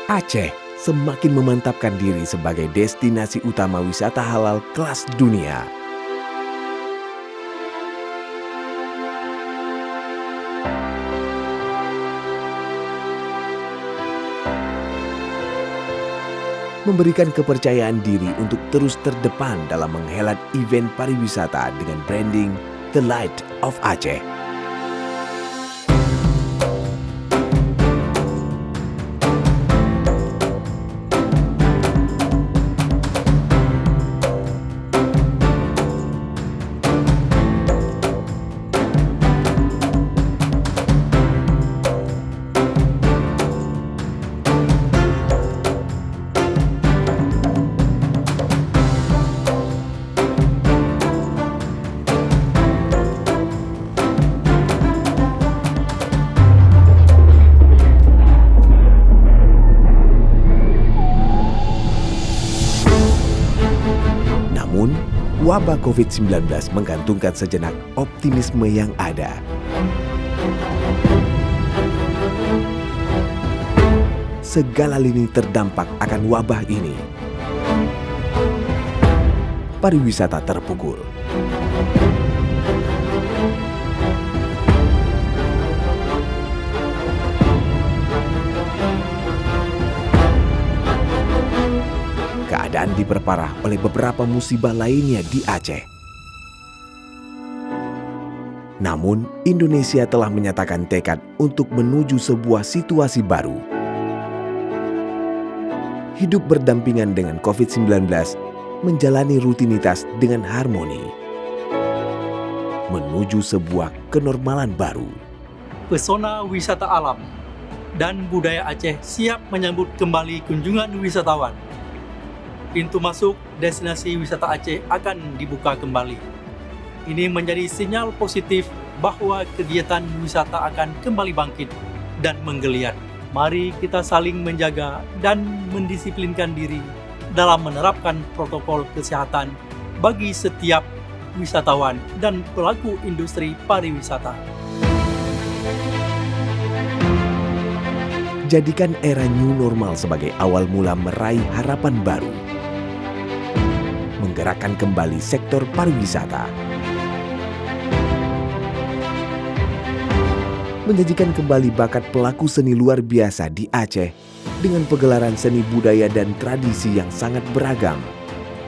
Aceh semakin memantapkan diri sebagai destinasi utama wisata halal kelas dunia. Memberikan kepercayaan diri untuk terus terdepan dalam menghelat event pariwisata dengan branding The Light of Aceh. Namun, wabah COVID-19 menggantungkan sejenak optimisme yang ada. Segala lini terdampak akan wabah ini. Pariwisata terpukul. Keadaan diperparah oleh beberapa musibah lainnya di Aceh. Namun, Indonesia telah menyatakan tekad untuk menuju sebuah situasi baru. Hidup berdampingan dengan COVID-19, menjalani rutinitas dengan harmoni. Menuju sebuah kenormalan baru. Pesona wisata alam dan budaya Aceh siap menyambut kembali kunjungan wisatawan. Pintu masuk destinasi wisata Aceh akan dibuka kembali. Ini menjadi sinyal positif bahwa kegiatan wisata akan kembali bangkit dan menggeliat. Mari kita saling menjaga dan mendisiplinkan diri dalam menerapkan protokol kesehatan bagi setiap wisatawan dan pelaku industri pariwisata. Jadikan era new normal sebagai awal mula meraih harapan baru. Menggerakkan kembali sektor pariwisata. Menyajikan kembali bakat pelaku seni luar biasa di Aceh dengan pegelaran seni budaya dan tradisi yang sangat beragam,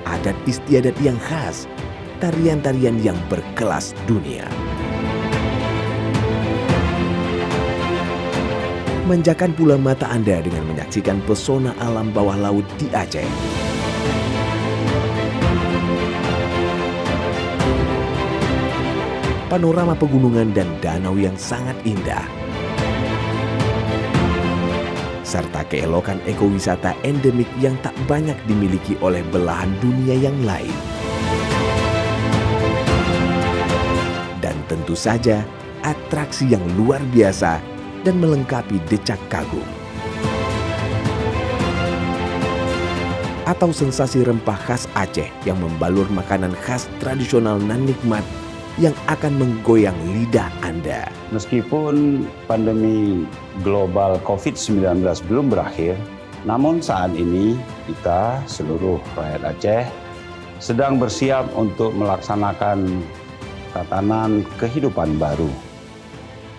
adat istiadat yang khas, tarian-tarian yang berkelas dunia. Manjakan pula mata Anda dengan menyaksikan pesona alam bawah laut di Aceh. Panorama pegunungan dan danau yang sangat indah. Serta keelokan ekowisata endemik yang tak banyak dimiliki oleh belahan dunia yang lain. Dan tentu saja atraksi yang luar biasa dan melengkapi decak kagum. Atau sensasi rempah khas Aceh yang membalur makanan khas tradisional nan nikmat yang akan menggoyang lidah Anda. Meskipun pandemi global COVID-19 belum berakhir, namun saat ini kita seluruh rakyat Aceh sedang bersiap untuk melaksanakan tatanan kehidupan baru.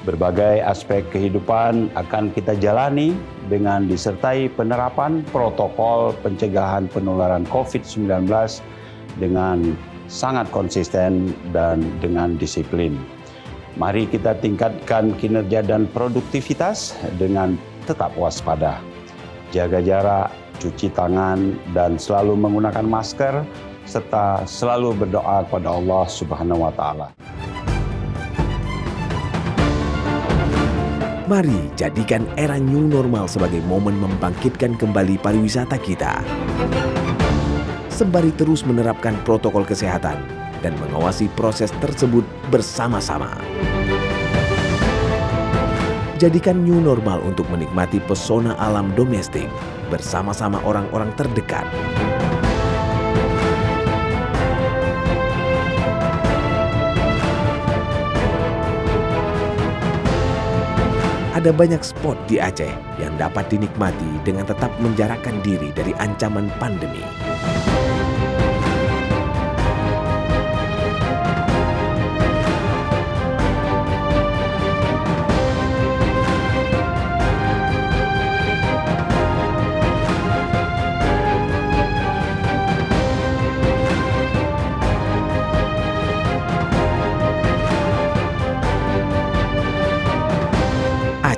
Berbagai aspek kehidupan akan kita jalani dengan disertai penerapan protokol pencegahan penularan COVID-19 dengan sangat konsisten dan dengan disiplin. Mari kita tingkatkan kinerja dan produktivitas dengan tetap waspada. Jaga jarak, cuci tangan, dan selalu menggunakan masker, serta selalu berdoa kepada Allah Subhanahu wa Ta'ala. Mari jadikan era new normal sebagai momen membangkitkan kembali pariwisata kita. Sembari terus menerapkan protokol kesehatan dan mengawasi proses tersebut bersama-sama. Jadikan new normal untuk menikmati pesona alam domestik bersama-sama orang-orang terdekat. Ada banyak spot di Aceh yang dapat dinikmati dengan tetap menjarakkan diri dari ancaman pandemi.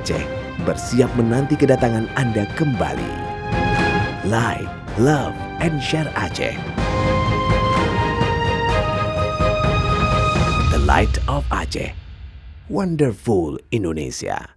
Aceh bersiap menanti kedatangan Anda kembali. Like, love, and share Aceh. The Light of Aceh. Wonderful Indonesia.